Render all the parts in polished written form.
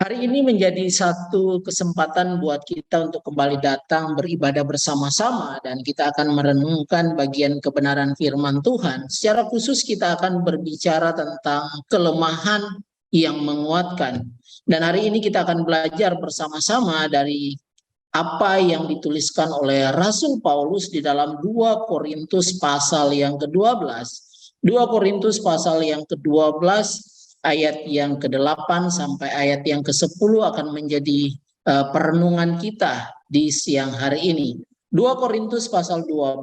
Hari ini menjadi satu kesempatan buat kita untuk kembali datang beribadah bersama-sama dan kita akan merenungkan bagian kebenaran firman Tuhan. Secara khusus kita akan berbicara tentang kelemahan yang menguatkan. Dan hari ini kita akan belajar bersama-sama dari apa yang dituliskan oleh Rasul Paulus di dalam 2 Korintus pasal yang ke-12. 2 Korintus pasal yang ke-12 ayat yang ke-8 sampai ayat yang ke-10 akan menjadi perenungan kita di siang hari ini. 2 Korintus pasal 12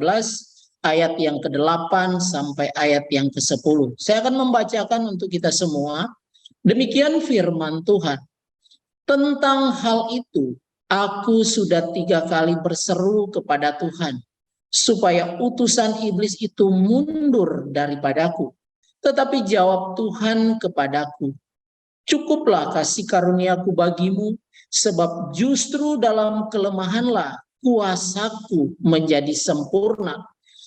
ayat yang ke-8 sampai ayat yang ke-10. Saya akan membacakan untuk kita semua. Demikian firman Tuhan. Tentang hal itu, aku sudah 3 kali berseru kepada Tuhan, supaya utusan iblis itu mundur daripadaku. Tetapi jawab Tuhan kepadaku, cukuplah kasih karuniaku bagimu, sebab justru dalam kelemahanlah kuasaku menjadi sempurna.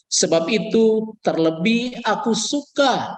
Sebab itu terlebih aku suka,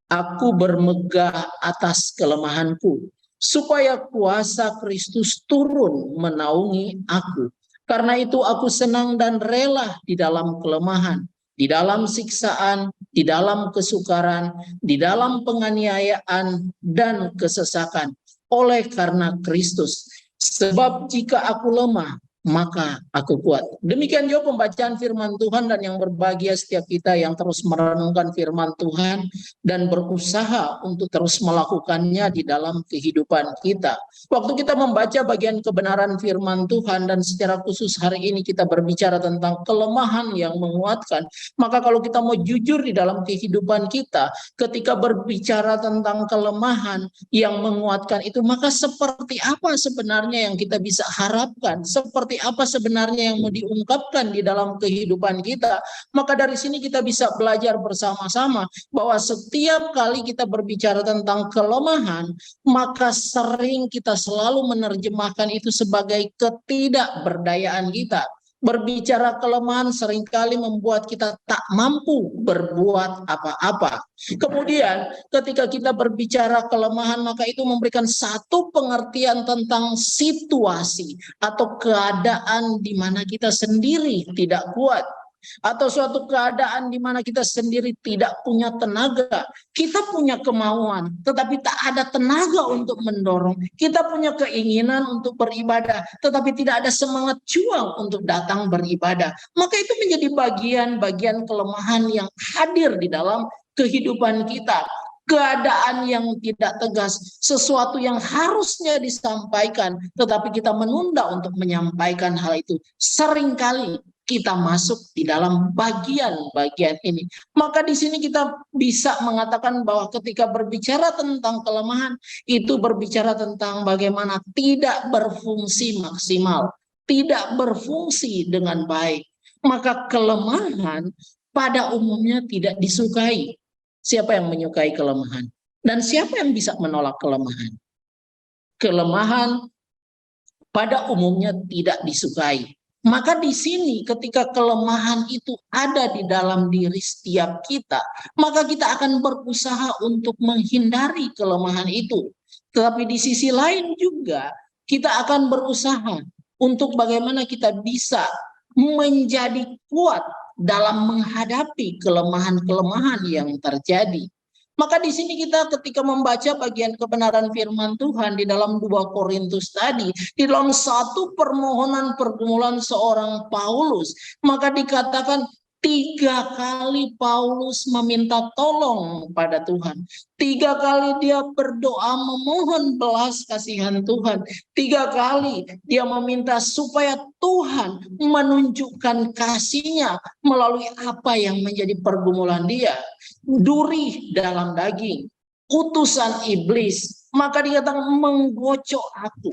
aku bermegah atas kelemahanku, supaya kuasa Kristus turun menaungi aku. Karena itu aku senang dan rela di dalam kelemahan, di dalam siksaan, di dalam kesukaran, di dalam penganiayaan dan kesesakan, oleh karena Kristus. Sebab jika aku lemah, maka aku kuat. Demikian juga pembacaan firman Tuhan, dan yang berbahagia setiap kita yang terus merenungkan firman Tuhan dan berusaha untuk terus melakukannya di dalam kehidupan kita. Waktu kita membaca bagian kebenaran firman Tuhan dan secara khusus hari ini kita berbicara tentang kelemahan yang menguatkan, maka kalau kita mau jujur di dalam kehidupan kita, ketika berbicara tentang kelemahan yang menguatkan itu, maka seperti apa sebenarnya yang kita bisa harapkan? Seperti apa sebenarnya yang mau diungkapkan di dalam kehidupan kita? Maka dari sini kita bisa belajar bersama-sama bahwa setiap kali kita berbicara tentang kelemahan, maka sering kita selalu menerjemahkan itu sebagai ketidakberdayaan kita. Berbicara kelemahan seringkali membuat kita tak mampu berbuat apa-apa. Kemudian ketika kita berbicara kelemahan, maka itu memberikan satu pengertian tentang situasi atau keadaan di mana kita sendiri tidak kuat, atau suatu keadaan di mana kita sendiri tidak punya tenaga. Kita punya kemauan, tetapi tak ada tenaga untuk mendorong. Kita punya keinginan untuk beribadah, tetapi tidak ada semangat juang untuk datang beribadah. Maka itu menjadi bagian-bagian kelemahan yang hadir di dalam kehidupan kita. Keadaan yang tidak tegas, sesuatu yang harusnya disampaikan, tetapi kita menunda untuk menyampaikan hal itu. Seringkali kita masuk di dalam bagian-bagian ini. Maka di sini kita bisa mengatakan bahwa ketika berbicara tentang kelemahan, itu berbicara tentang bagaimana tidak berfungsi maksimal, tidak berfungsi dengan baik. Maka kelemahan pada umumnya tidak disukai. Siapa yang menyukai kelemahan? Dan siapa yang bisa menolak kelemahan? Kelemahan pada umumnya tidak disukai. Maka di sini ketika kelemahan itu ada di dalam diri setiap kita, maka kita akan berusaha untuk menghindari kelemahan itu. Tetapi di sisi lain juga kita akan berusaha untuk bagaimana kita bisa menjadi kuat dalam menghadapi kelemahan-kelemahan yang terjadi. Maka di sini kita ketika membaca bagian kebenaran firman Tuhan di dalam 2 Korintus tadi, di dalam satu permohonan pergumulan seorang Paulus, maka dikatakan 3 kali Paulus meminta tolong pada Tuhan. 3 kali dia berdoa memohon belas kasihan Tuhan. 3 kali dia meminta supaya Tuhan menunjukkan kasih-Nya melalui apa yang menjadi pergumulan dia. Duri dalam daging, utusan iblis, maka dikatakan menggocok aku.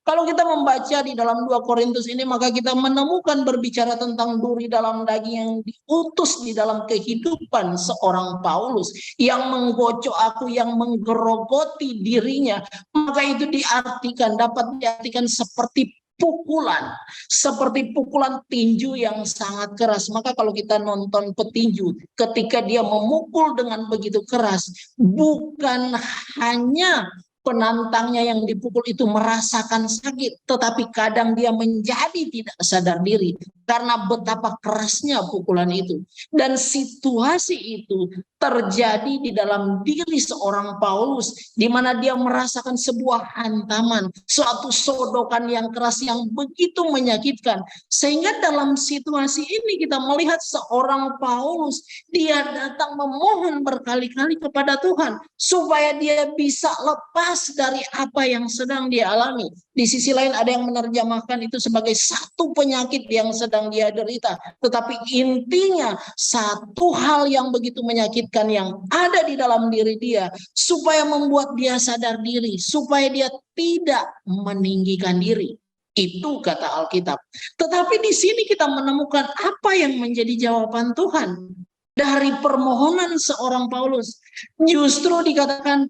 Kalau kita membaca di dalam 2 Korintus ini, maka kita menemukan berbicara tentang duri dalam daging yang diutus di dalam kehidupan seorang Paulus, yang menggocok aku, yang menggerogoti dirinya. Maka itu dapat diartikan seperti pukulan, seperti pukulan tinju yang sangat keras. Maka kalau kita nonton petinju, ketika dia memukul dengan begitu keras, bukan hanya penantangnya yang dipukul itu merasakan sakit, tetapi kadang dia menjadi tidak sadar diri karena betapa kerasnya pukulan itu. Dan situasi itu terjadi di dalam diri seorang Paulus, di mana dia merasakan sebuah hantaman, suatu sodokan yang keras yang begitu menyakitkan. Sehingga dalam situasi ini kita melihat seorang Paulus, dia datang memohon berkali-kali kepada Tuhan supaya dia bisa lepas dari apa yang sedang dia alami. Di sisi lain ada yang menerjemahkan itu sebagai satu penyakit yang sedang dia derita. Tetapi intinya satu hal yang begitu menyakitkan yang ada di dalam diri dia, supaya membuat dia sadar diri, supaya dia tidak meninggikan diri. Itu kata Alkitab. Tetapi di sini kita menemukan apa yang menjadi jawaban Tuhan dari permohonan seorang Paulus. Justru dikatakan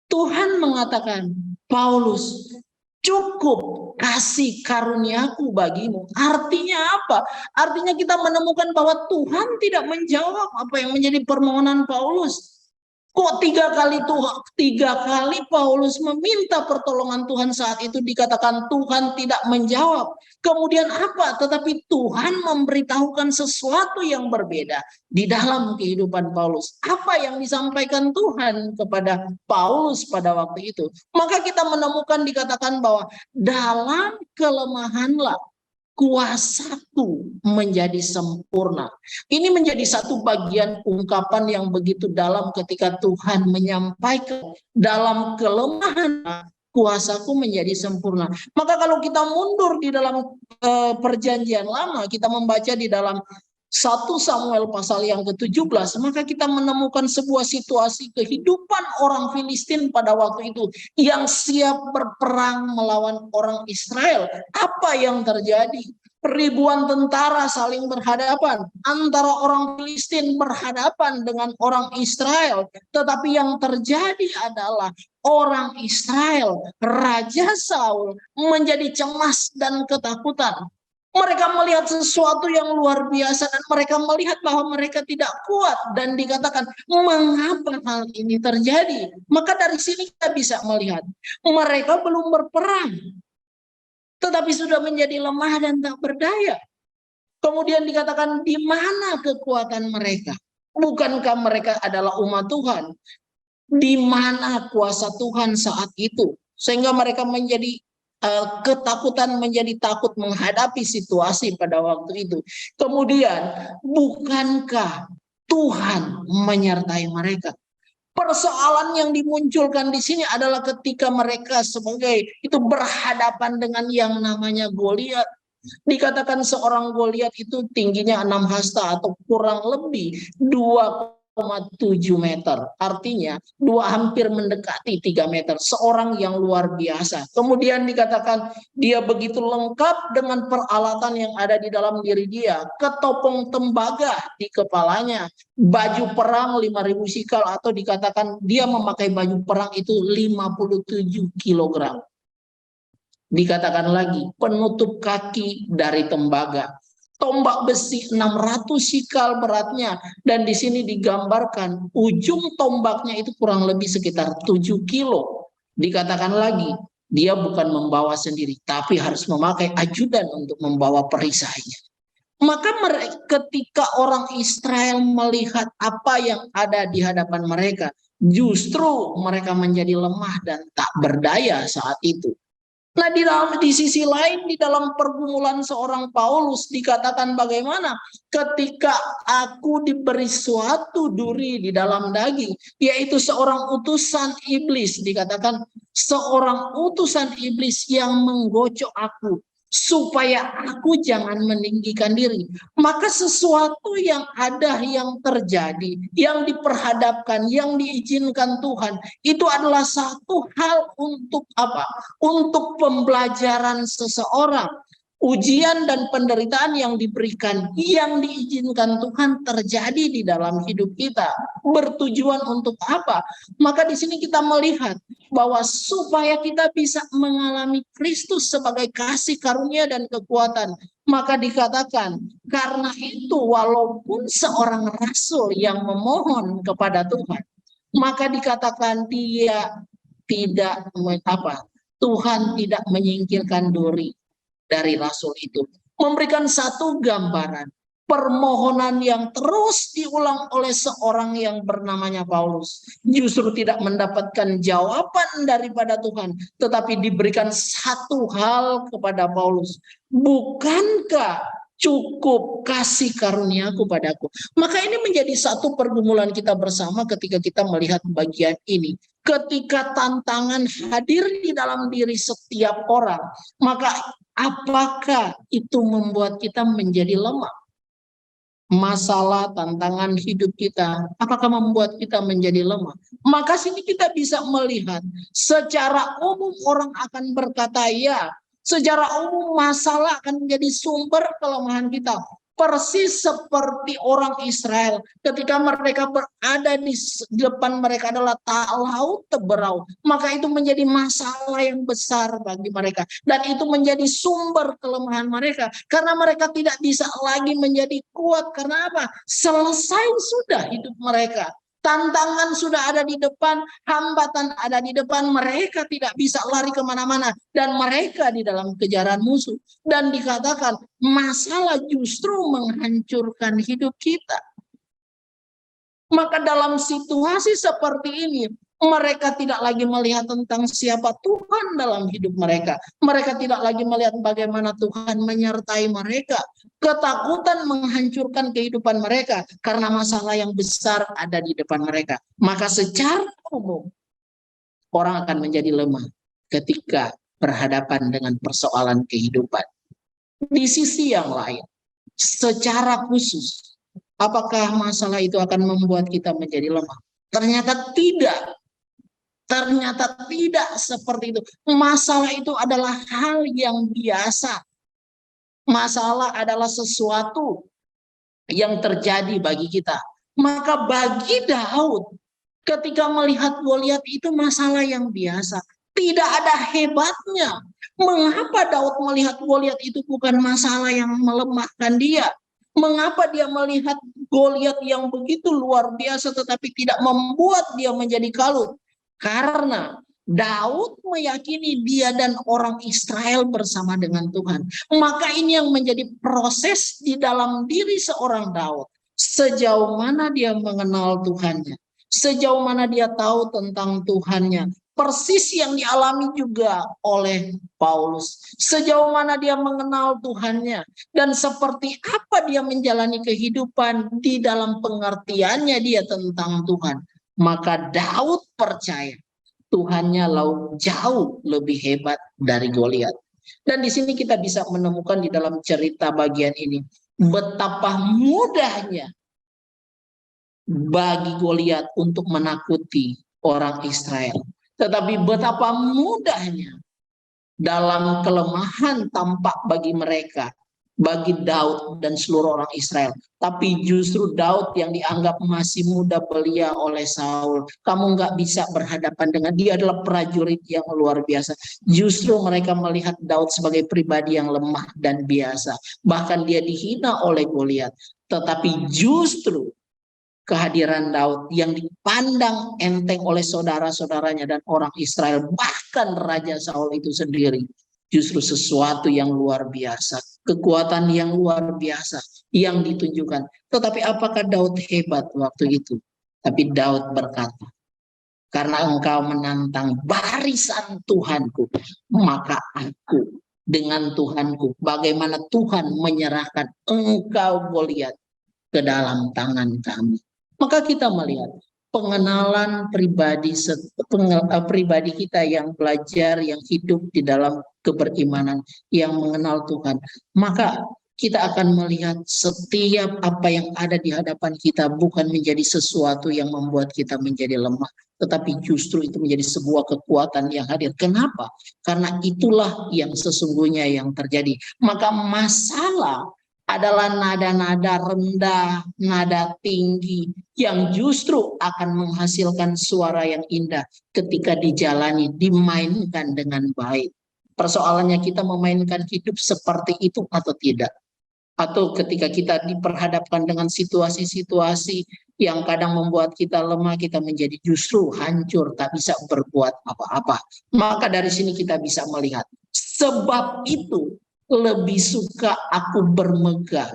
Tuhan mengatakan, Paulus, cukup kasih karuniaku bagimu. Artinya apa? Artinya kita menemukan bahwa Tuhan tidak menjawab apa yang menjadi permohonan Paulus. Kok tiga kali Paulus meminta pertolongan Tuhan saat itu dikatakan Tuhan tidak menjawab. Kemudian apa? Tetapi Tuhan memberitahukan sesuatu yang berbeda di dalam kehidupan Paulus. Apa yang disampaikan Tuhan kepada Paulus pada waktu itu? Maka kita menemukan dikatakan bahwa dalam kelemahanlah kuasaku menjadi sempurna. Ini menjadi satu bagian ungkapan yang begitu dalam ketika Tuhan menyampaikan dalam kelemahan kuasaku menjadi sempurna. Maka kalau kita mundur di dalam perjanjian lama, kita membaca di dalam 1 Samuel pasal yang ke-17, maka kita menemukan sebuah situasi kehidupan orang Filistin pada waktu itu yang siap berperang melawan orang Israel. Apa yang terjadi? Ribuan tentara saling berhadapan, antara orang Filistin berhadapan dengan orang Israel. Tetapi yang terjadi adalah orang Israel, Raja Saul, menjadi cemas dan ketakutan. Mereka melihat sesuatu yang luar biasa dan mereka melihat bahwa mereka tidak kuat, dan dikatakan mengapa hal ini terjadi. Maka dari sini kita bisa melihat mereka belum berperang, tetapi sudah menjadi lemah dan tak berdaya. Kemudian dikatakan di mana kekuatan mereka? Bukankah mereka adalah umat Tuhan? Di mana kuasa Tuhan saat itu? Sehingga mereka menjadi ketakutan, menjadi takut menghadapi situasi pada waktu itu. Kemudian, bukankah Tuhan menyertai mereka? Persoalan yang dimunculkan di sini adalah ketika mereka sebagai itu berhadapan dengan yang namanya Goliat. Dikatakan seorang Goliat itu tingginya 6 hasta atau kurang lebih 2,7 meter. Artinya hampir mendekati 3 meter. Seorang yang luar biasa. Kemudian dikatakan dia begitu lengkap dengan peralatan yang ada di dalam diri dia. Ketopong tembaga di kepalanya. Baju perang 5.000 sikal, atau dikatakan dia memakai baju perang itu 57 kilogram. Dikatakan lagi penutup kaki dari tembaga. Tombak besi 600 sikal beratnya, dan di sini digambarkan ujung tombaknya itu kurang lebih sekitar 7 kilo. Dikatakan lagi dia bukan membawa sendiri, tapi harus memakai ajudan untuk membawa perisainya. Maka ketika orang Israel melihat apa yang ada di hadapan mereka, justru mereka menjadi lemah dan tak berdaya saat itu. Nah, di sisi lain, di dalam pergumulan seorang Paulus dikatakan bagaimana ketika aku diberi suatu duri di dalam daging, yaitu seorang utusan iblis. Dikatakan seorang utusan iblis yang menggocok aku supaya aku jangan meninggikan diri. Maka sesuatu yang ada, yang terjadi, yang diperhadapkan, yang diizinkan Tuhan, itu adalah satu hal untuk apa? Untuk pembelajaran seseorang. Ujian dan penderitaan yang diberikan, yang diizinkan Tuhan terjadi di dalam hidup kita, bertujuan untuk apa? Maka di sini kita melihat bahwa supaya kita bisa mengalami Kristus sebagai kasih karunia dan kekuatan, maka dikatakan karena itu walaupun seorang rasul yang memohon kepada Tuhan, maka dikatakan dia Tuhan tidak menyingkirkan duri dari rasul itu, memberikan satu gambaran permohonan yang terus diulang oleh seorang yang bernamanya Paulus justru tidak mendapatkan jawaban daripada Tuhan, tetapi diberikan satu hal kepada Paulus, bukankah cukup kasih karuniaku padaku? Maka ini menjadi satu pergumulan kita bersama ketika kita melihat bagian ini. Ketika tantangan hadir di dalam diri setiap orang, maka apakah itu membuat kita menjadi lemah? Masalah, tantangan hidup kita, apakah membuat kita menjadi lemah? Maka sini kita bisa melihat secara umum orang akan berkata ya, secara umum masalah akan menjadi sumber kelemahan kita. Persis seperti orang Israel ketika mereka berada di depan mereka adalah laut Teberau, maka itu menjadi masalah yang besar bagi mereka dan itu menjadi sumber kelemahan mereka karena mereka tidak bisa lagi menjadi kuat. Karena apa? Selesai sudah hidup mereka. Tantangan sudah ada di depan, hambatan ada di depan, mereka tidak bisa lari kemana-mana, dan mereka di dalam kejaran musuh. Dan dikatakan masalah justru menghancurkan hidup kita. Maka dalam situasi seperti ini, mereka tidak lagi melihat tentang siapa Tuhan dalam hidup mereka. Mereka tidak lagi melihat bagaimana Tuhan menyertai mereka. Ketakutan menghancurkan kehidupan mereka karena masalah yang besar ada di depan mereka. Maka secara umum, orang akan menjadi lemah ketika berhadapan dengan persoalan kehidupan. Di sisi yang lain, secara khusus, apakah masalah itu akan membuat kita menjadi lemah? Ternyata tidak. Ternyata tidak seperti itu. Masalah itu adalah hal yang biasa. Masalah adalah sesuatu yang terjadi bagi kita. Maka bagi Daud, ketika melihat Goliat itu masalah yang biasa. Tidak ada hebatnya. Mengapa Daud melihat Goliat itu bukan masalah yang melemahkan dia? Mengapa dia melihat Goliat yang begitu luar biasa tetapi tidak membuat dia menjadi kalut? Karena Daud meyakini dia dan orang Israel bersama dengan Tuhan. Maka ini yang menjadi proses di dalam diri seorang Daud. Sejauh mana dia mengenal Tuhannya. Sejauh mana dia tahu tentang Tuhannya. Persis yang dialami juga oleh Paulus. Sejauh mana dia mengenal Tuhannya. Dan seperti apa dia menjalani kehidupan di dalam pengertiannya dia tentang Tuhan. Maka Daud percaya Tuhannya jauh lebih hebat dari Goliat. Dan di sini kita bisa menemukan di dalam cerita bagian ini betapa mudahnya bagi Goliat untuk menakuti orang Israel. Tetapi betapa mudahnya dalam kelemahan tampak bagi mereka, bagi Daud dan seluruh orang Israel. Tapi justru Daud yang dianggap masih muda belia oleh Saul. Kamu nggak bisa berhadapan dengan dia, adalah prajurit yang luar biasa. Justru mereka melihat Daud sebagai pribadi yang lemah dan biasa. Bahkan dia dihina oleh Goliat. Tetapi justru kehadiran Daud yang dipandang enteng oleh saudara-saudaranya dan orang Israel, bahkan Raja Saul itu sendiri, justru sesuatu yang luar biasa, kekuatan yang luar biasa yang ditunjukkan. Tetapi apakah Daud hebat waktu itu? Tapi Daud berkata, karena engkau menantang barisan Tuhanku, maka aku dengan Tuhanku, bagaimana Tuhan menyerahkan engkau Goliat ke dalam tangan kami. Maka kita melihat pengenalan pribadi kita yang belajar, yang hidup di dalam keberimanan, yang mengenal Tuhan. Maka kita akan melihat setiap apa yang ada di hadapan kita bukan menjadi sesuatu yang membuat kita menjadi lemah, tetapi justru itu menjadi sebuah kekuatan yang hadir. Kenapa? Karena itulah yang sesungguhnya yang terjadi. Maka masalah adalah nada-nada rendah, nada tinggi yang justru akan menghasilkan suara yang indah ketika dijalani, dimainkan dengan baik. Persoalannya kita memainkan hidup seperti itu atau tidak. Atau ketika kita diperhadapkan dengan situasi-situasi yang kadang membuat kita lemah, kita menjadi justru hancur, tak bisa berbuat apa-apa. Maka dari sini kita bisa melihat, sebab itu lebih suka aku bermegah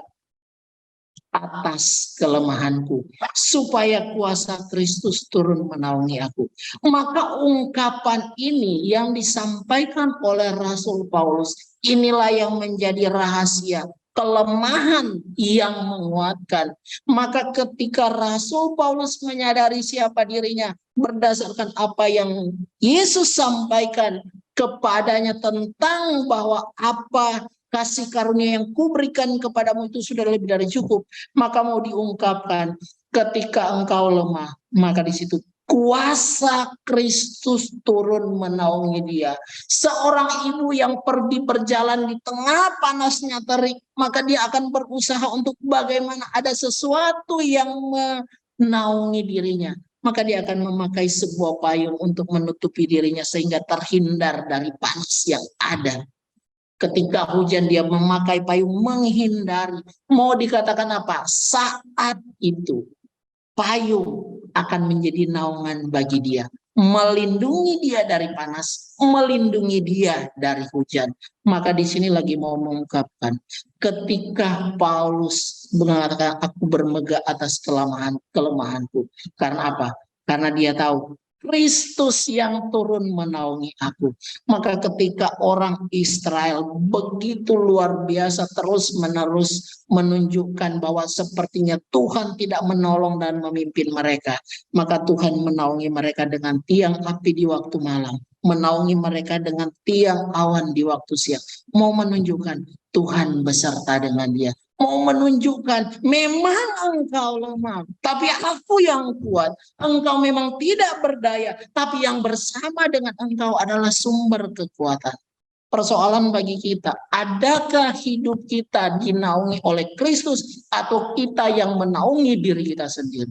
atas kelemahanku, supaya kuasa Kristus turun menaungi aku. Maka ungkapan ini yang disampaikan oleh Rasul Paulus, inilah yang menjadi rahasia kelemahan yang menguatkan. Maka ketika Rasul Paulus menyadari siapa dirinya, berdasarkan apa yang Yesus sampaikan kepadanya tentang bahwa apa kasih karunia yang kuberikan kepadamu itu sudah lebih dari cukup, maka mau diungkapkan, ketika engkau lemah, maka di situ kuasa Kristus turun menaungi dia. Seorang ibu yang pergi berjalan di tengah panasnya terik, maka dia akan berusaha untuk bagaimana ada sesuatu yang menaungi dirinya. Maka dia akan memakai sebuah payung untuk menutupi dirinya sehingga terhindar dari panas yang ada. Ketika hujan dia memakai payung menghindari. Mau dikatakan apa? Saat itu payung akan menjadi naungan bagi dia. Melindungi dia dari panas, melindungi dia dari hujan. Maka di sini lagi mau mengungkapkan, ketika Paulus mengatakan aku bermegah atas kelemahanku. Karena apa? Karena dia tahu Kristus yang turun menaungi aku. Maka ketika orang Israel begitu luar biasa terus-menerus menunjukkan bahwa sepertinya Tuhan tidak menolong dan memimpin mereka, maka Tuhan menaungi mereka dengan tiang api di waktu malam, menaungi mereka dengan tiang awan di waktu siang, mau menunjukkan Tuhan beserta dengan dia. Mau menunjukkan memang engkau lemah, tapi aku yang kuat. Engkau memang tidak berdaya, tapi yang bersama dengan engkau adalah sumber kekuatan. Persoalan bagi kita, adakah hidup kita dinaungi oleh Kristus atau kita yang menaungi diri kita sendiri?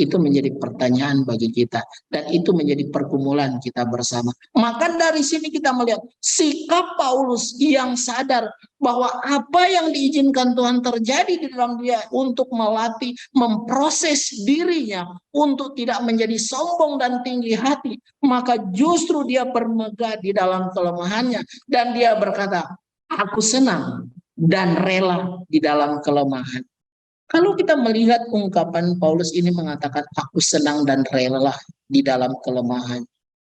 Itu menjadi pertanyaan bagi kita, dan itu menjadi pergumulan kita bersama. Maka dari sini kita melihat sikap Paulus yang sadar bahwa apa yang diizinkan Tuhan terjadi di dalam dia untuk melatih, memproses dirinya untuk tidak menjadi sombong dan tinggi hati, maka justru dia bermegah di dalam kelemahannya, dan dia berkata, aku senang dan rela di dalam kelemahan. Kalau kita melihat ungkapan Paulus ini mengatakan aku senang dan rela di dalam kelemahan,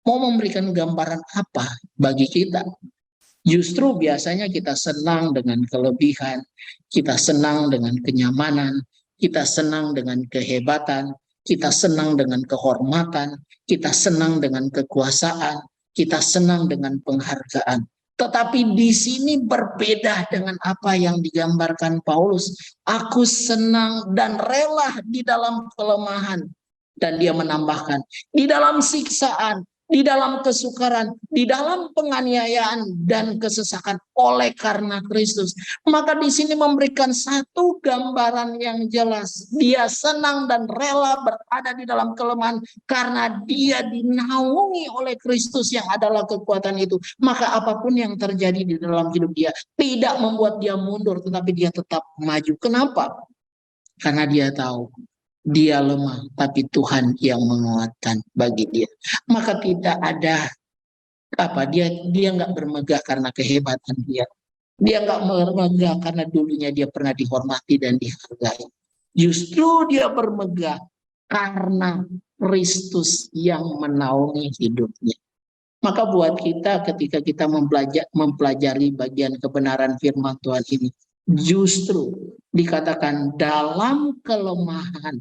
mau memberikan gambaran apa bagi kita? Justru biasanya kita senang dengan kelebihan, kita senang dengan kenyamanan, kita senang dengan kehebatan, kita senang dengan kehormatan, kita senang dengan kekuasaan, kita senang dengan penghargaan. Tetapi di sini berbeda dengan apa yang digambarkan Paulus. Aku senang dan rela di dalam kelemahan. Dan dia menambahkan, di dalam siksaan, di dalam kesukaran, di dalam penganiayaan dan kesesakan oleh karena Kristus. Maka di sini memberikan satu gambaran yang jelas. Dia senang dan rela berada di dalam kelemahan karena dia dinaungi oleh Kristus yang adalah kekuatan itu. Maka apapun yang terjadi di dalam hidup dia tidak membuat dia mundur, tetapi dia tetap maju. Kenapa? Karena dia tahu dia lemah, tapi Tuhan yang menguatkan bagi dia. Maka tidak ada apa, dia nggak bermegah karena kehebatan dia. Dia nggak bermegah karena dulunya dia pernah dihormati dan dihargai. Justru dia bermegah karena Kristus yang menaungi hidupnya. Maka buat kita ketika kita mempelajari bagian kebenaran firman Tuhan ini, justru dikatakan dalam kelemahan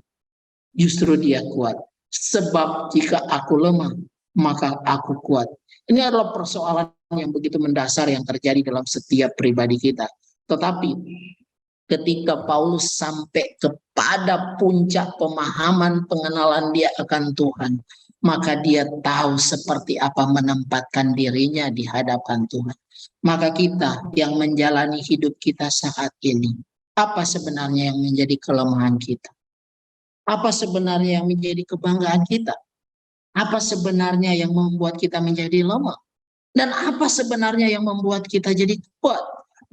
justru dia kuat. Sebab jika aku lemah, maka aku kuat. Ini adalah persoalan yang begitu mendasar yang terjadi dalam setiap pribadi kita. Tetapi ketika Paulus sampai kepada puncak pemahaman pengenalan dia akan Tuhan, maka dia tahu seperti apa menempatkan dirinya di hadapan Tuhan. Maka kita yang menjalani hidup kita saat ini, apa sebenarnya yang menjadi kelemahan kita? Apa sebenarnya yang menjadi kebanggaan kita? Apa sebenarnya yang membuat kita menjadi lemah? Dan apa sebenarnya yang membuat kita jadi kuat?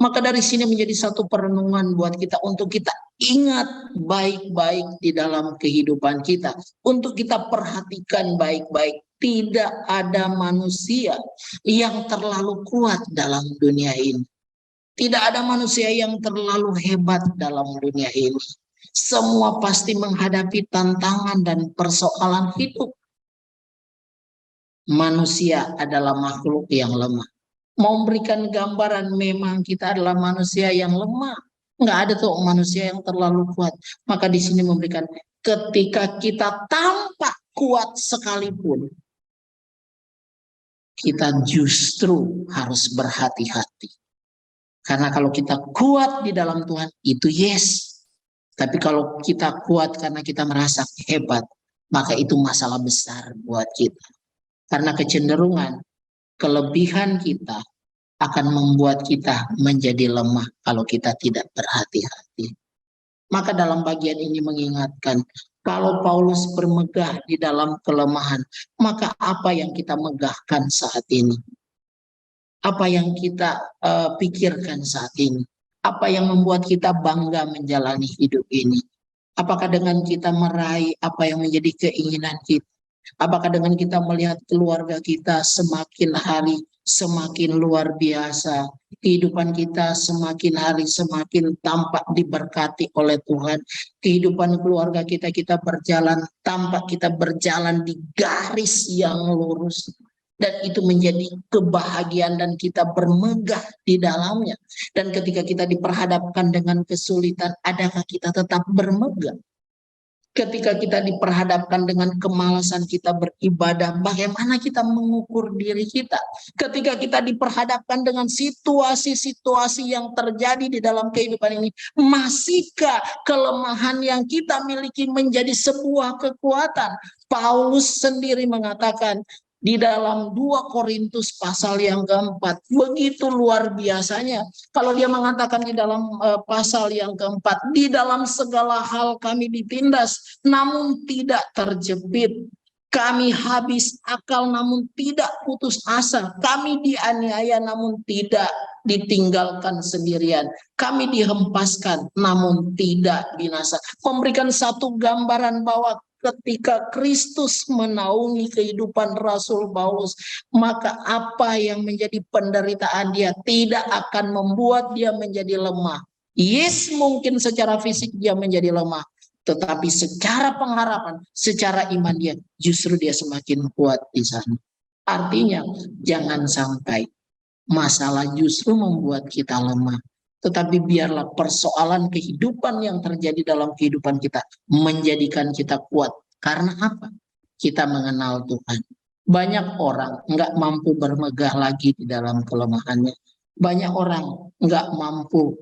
Maka dari sini menjadi satu perenungan buat kita untuk kita ingat baik-baik di dalam kehidupan kita. Untuk kita perhatikan baik-baik. Tidak ada manusia yang terlalu kuat dalam dunia ini. Tidak ada manusia yang terlalu hebat dalam dunia ini. Semua pasti menghadapi tantangan dan persoalan hidup. Manusia adalah makhluk yang lemah. Memberikan gambaran memang kita adalah manusia yang lemah. Nggak ada tuh manusia yang terlalu kuat. Maka di sini memberikan ketika kita tampak kuat sekalipun, kita justru harus berhati-hati. Karena kalau kita kuat di dalam Tuhan, itu yes. Tapi kalau kita kuat karena kita merasa hebat, maka itu masalah besar buat kita. Karena kecenderungan, kelebihan kita akan membuat kita menjadi lemah kalau kita tidak berhati-hati. Maka dalam bagian ini mengingatkan, kalau Paulus bermegah di dalam kelemahan, maka apa yang kita megahkan saat ini? Apa yang kita pikirkan saat ini? Apa yang membuat kita bangga menjalani hidup ini? Apakah dengan kita meraih apa yang menjadi keinginan kita? Apakah dengan kita melihat keluarga kita semakin hari semakin luar biasa, kehidupan kita semakin hari semakin tampak diberkati oleh Tuhan, kehidupan keluarga kita berjalan tampak kita berjalan di garis yang lurus, dan itu menjadi kebahagiaan dan kita bermegah di dalamnya. Dan ketika kita diperhadapkan dengan kesulitan, adakah kita tetap bermegah? Ketika kita diperhadapkan dengan kemalasan kita beribadah, bagaimana kita mengukur diri kita? Ketika kita diperhadapkan dengan situasi-situasi yang terjadi di dalam kehidupan ini, masihkah kelemahan yang kita miliki menjadi sebuah kekuatan? Paulus sendiri mengatakan di dalam 2 Korintus pasal yang keempat, begitu luar biasanya. Kalau dia mengatakan di dalam pasal yang keempat, di dalam segala hal kami ditindas, namun tidak terjepit. Kami habis akal, namun tidak putus asa. Kami dianiaya, namun tidak ditinggalkan sendirian. Kami dihempaskan, namun tidak binasa. Memberikan satu gambaran bahwa ketika Kristus menaungi kehidupan Rasul Paulus, maka apa yang menjadi penderitaan dia tidak akan membuat dia menjadi lemah. Yes, mungkin secara fisik dia menjadi lemah, tetapi secara pengharapan, secara iman dia justru dia semakin kuat di sana. Artinya, jangan sampai masalah justru membuat kita lemah. Tetapi biarlah persoalan kehidupan yang terjadi dalam kehidupan kita menjadikan kita kuat. Karena apa? Kita mengenal Tuhan. Banyak orang nggak mampu bermegah lagi di dalam kelemahannya. Banyak orang nggak mampu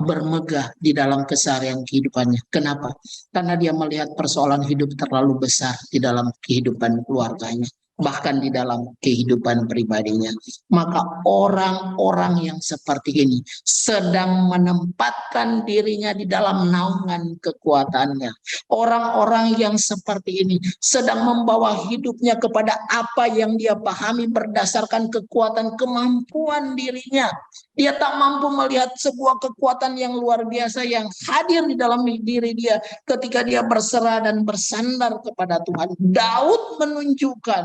bermegah di dalam keseharian kehidupannya. Kenapa? Karena dia melihat persoalan hidup terlalu besar di dalam kehidupan keluarganya, bahkan di dalam kehidupan pribadinya. Maka orang-orang yang seperti ini sedang menempatkan dirinya di dalam naungan kekuatannya. Orang-orang yang seperti ini sedang membawa hidupnya kepada apa yang dia pahami berdasarkan kekuatan kemampuan dirinya. Dia tak mampu melihat sebuah kekuatan yang luar biasa yang hadir di dalam diri dia ketika dia berserah dan bersandar kepada Tuhan. Daud menunjukkan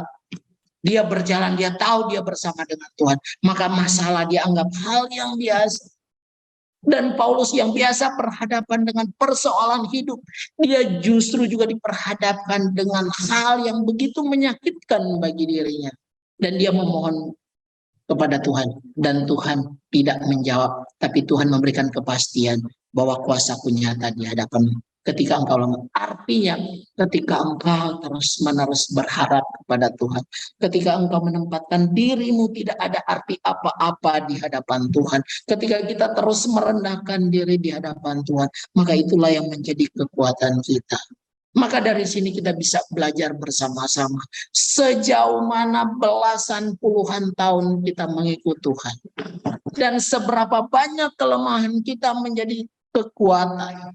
dia berjalan, dia tahu dia bersama dengan Tuhan. Maka masalah dia anggap hal yang biasa. Dan Paulus yang biasa berhadapan dengan persoalan hidup, dia justru juga diperhadapkan dengan hal yang begitu menyakitkan bagi dirinya. Dan dia memohon kepada Tuhan, dan Tuhan tidak menjawab, tapi Tuhan memberikan kepastian bahwa kuasa-Ku nyata di hadapan ketika engkau lemah. Artinya ketika engkau terus-menerus berharap kepada Tuhan, ketika engkau menempatkan dirimu tidak ada arti apa-apa di hadapan Tuhan, ketika kita terus merendahkan diri di hadapan Tuhan, maka itulah yang menjadi kekuatan kita. Maka dari sini kita bisa belajar bersama-sama sejauh mana belasan puluhan tahun kita mengikut Tuhan. Dan seberapa banyak kelemahan kita menjadi kekuatan.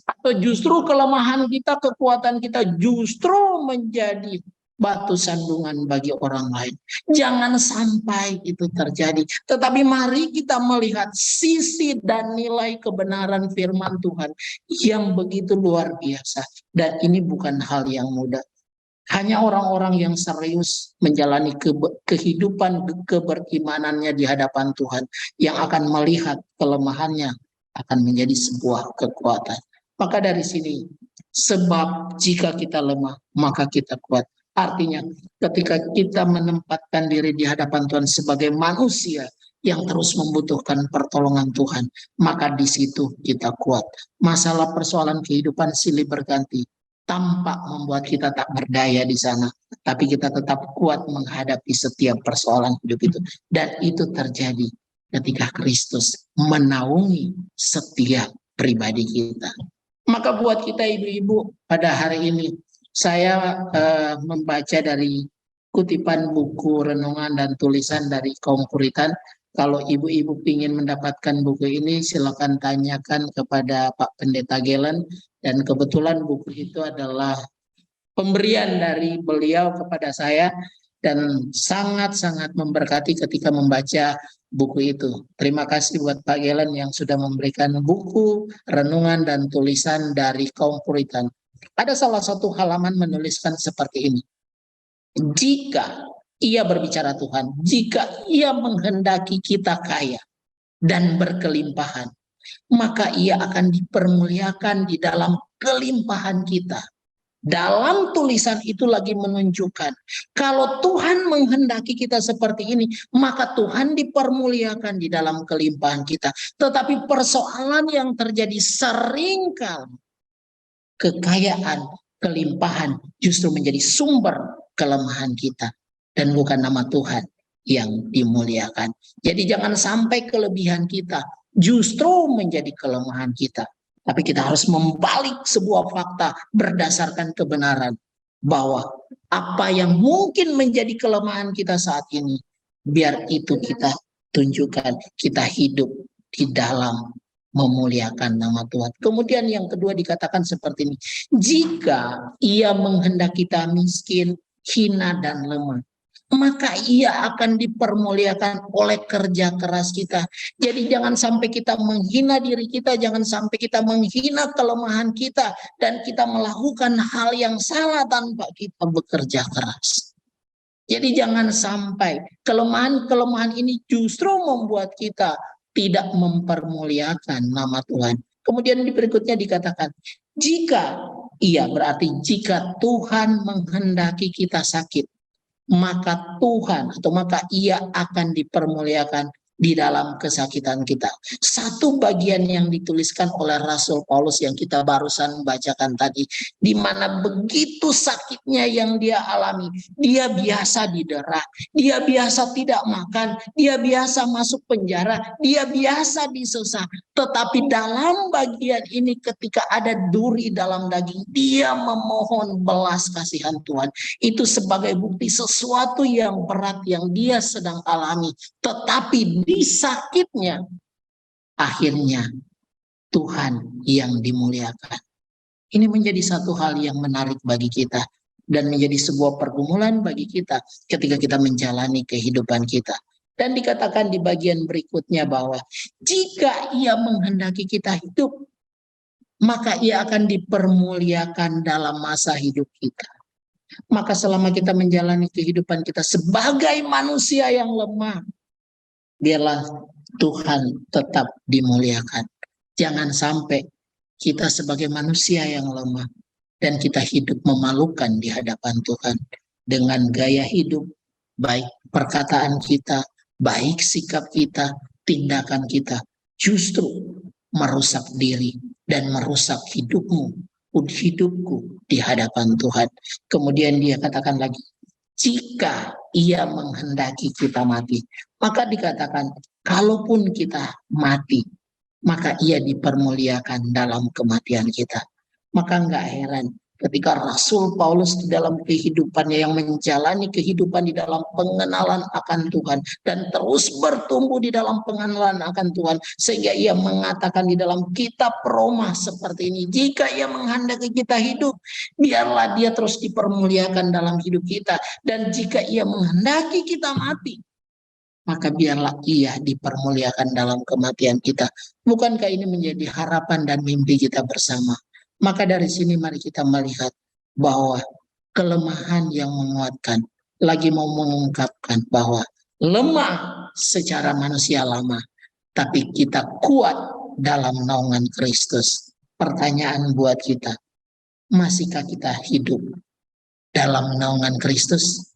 Atau justru kelemahan kita, kekuatan kita justru menjadi batu sandungan bagi orang lain. Jangan sampai itu terjadi. Tetapi mari kita melihat sisi dan nilai kebenaran firman Tuhan yang begitu luar biasa. Dan ini bukan hal yang mudah. Hanya orang-orang yang serius menjalani kehidupan keberimanannya di hadapan Tuhan yang akan melihat kelemahannya akan menjadi sebuah kekuatan. Maka dari sini, sebab jika kita lemah, maka kita kuat. Artinya, ketika kita menempatkan diri di hadapan Tuhan sebagai manusia yang terus membutuhkan pertolongan Tuhan, maka di situ kita kuat. Masalah persoalan kehidupan silih berganti, tampak membuat kita tak berdaya di sana, tapi kita tetap kuat menghadapi setiap persoalan hidup itu. Dan itu terjadi ketika Kristus menaungi setiap pribadi kita. Maka buat kita ibu-ibu pada hari ini, saya membaca dari kutipan buku renungan dan tulisan dari kaum Puritan. Kalau ibu-ibu ingin mendapatkan buku ini, silakan tanyakan kepada Pak Pendeta Gelen. Dan kebetulan buku itu adalah pemberian dari beliau kepada saya dan sangat-sangat memberkati ketika membaca buku itu. Terima kasih buat Pak Gelen yang sudah memberikan buku, renungan, dan tulisan dari kaum Puritan. Ada salah satu halaman menuliskan seperti ini. Jika ia berbicara Tuhan, jika ia menghendaki kita kaya dan berkelimpahan, maka ia akan dipermuliakan di dalam kelimpahan kita. Dalam tulisan itu lagi menunjukkan, kalau Tuhan menghendaki kita seperti ini, maka Tuhan dipermuliakan di dalam kelimpahan kita. Tetapi persoalan yang terjadi seringkali, kekayaan, kelimpahan justru menjadi sumber kelemahan kita. Dan bukan nama Tuhan yang dimuliakan. Jadi jangan sampai kelebihan kita justru menjadi kelemahan kita. Tapi kita harus membalik sebuah fakta berdasarkan kebenaran. Bahwa apa yang mungkin menjadi kelemahan kita saat ini, biar itu kita tunjukkan, kita hidup di dalam memuliakan nama Tuhan. Kemudian yang kedua dikatakan seperti ini. Jika ia menghendaki kita miskin, hina, dan lemah, maka ia akan dipermuliakan oleh kerja keras kita. Jadi jangan sampai kita menghina diri kita, jangan sampai kita menghina kelemahan kita, dan kita melakukan hal yang salah tanpa kita bekerja keras. Jadi jangan sampai kelemahan-kelemahan ini justru membuat kita tidak mempermuliakan nama Tuhan. Kemudian di berikutnya dikatakan, jika berarti jika Tuhan menghendaki kita sakit, maka Tuhan atau maka ia akan dipermuliakan di dalam kesakitan kita. Satu bagian yang dituliskan oleh Rasul Paulus yang kita barusan bacakan tadi, di mana begitu sakitnya yang dia alami, dia biasa didera, dia biasa tidak makan, dia biasa masuk penjara, dia biasa disusah. Tetapi dalam bagian ini ketika ada duri dalam daging, dia memohon belas kasihan Tuhan. Itu sebagai bukti sesuatu yang berat yang dia sedang alami. Tetapi di sakitnya, akhirnya Tuhan yang dimuliakan. Ini menjadi satu hal yang menarik bagi kita. Dan menjadi sebuah pergumulan bagi kita ketika kita menjalani kehidupan kita. Dan dikatakan di bagian berikutnya bahwa jika ia menghendaki kita hidup, maka ia akan dipermuliakan dalam masa hidup kita. Maka selama kita menjalani kehidupan kita sebagai manusia yang lemah, biarlah Tuhan tetap dimuliakan. Jangan sampai kita sebagai manusia yang lemah dan kita hidup memalukan di hadapan Tuhan dengan gaya hidup, baik perkataan kita, baik sikap kita, tindakan kita, justru merusak diri dan merusak hidupku di hadapan Tuhan. Kemudian dia katakan lagi, jika ia menghendaki kita mati, maka dikatakan, kalaupun kita mati, maka ia dipermuliakan dalam kematian kita. Maka enggak heran Ketika Rasul Paulus di dalam kehidupannya yang menjalani kehidupan di dalam pengenalan akan Tuhan dan terus bertumbuh di dalam pengenalan akan Tuhan, sehingga ia mengatakan di dalam kitab Roma seperti ini, jika ia menghendaki kita hidup, biarlah dia terus dipermuliakan dalam hidup kita, dan jika ia menghendaki kita mati, maka biarlah ia dipermuliakan dalam kematian kita. Bukankah ini menjadi harapan dan mimpi kita bersama? Maka dari sini mari kita melihat bahwa kelemahan yang menguatkan lagi mau mengungkapkan bahwa lemah secara manusia lama, tapi kita kuat dalam naungan Kristus. Pertanyaan buat kita, masihkah kita hidup dalam naungan Kristus?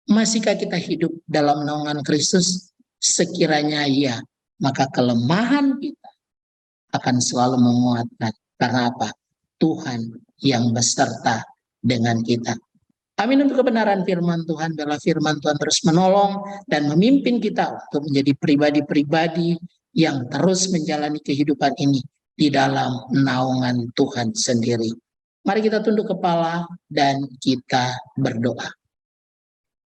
Masihkah kita hidup dalam naungan Kristus? Sekiranya iya, maka kelemahan kita akan selalu menguatkan. Karena apa? Tuhan yang beserta dengan kita. Amin untuk kebenaran firman Tuhan. Biarlah firman Tuhan terus menolong dan memimpin kita untuk menjadi pribadi-pribadi yang terus menjalani kehidupan ini di dalam naungan Tuhan sendiri. Mari kita tunduk kepala dan kita berdoa.